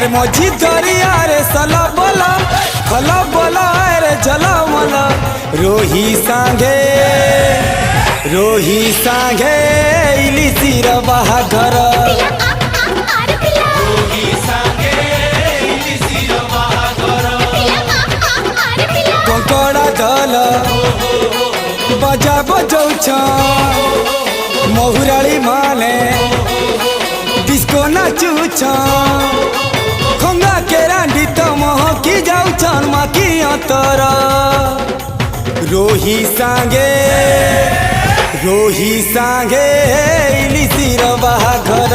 अरे मझी दरिया रे सला बोला खला बोला रे जला मला रोही सांगे इली सिर बाहाघर कंकड़ा दल बजा बजौछ महुराली माने डिस्को नाचुछ खंगा के रांडी तो महकी जाऊछन माकी अंतर रोही सांगे इली सिर बाहाघर।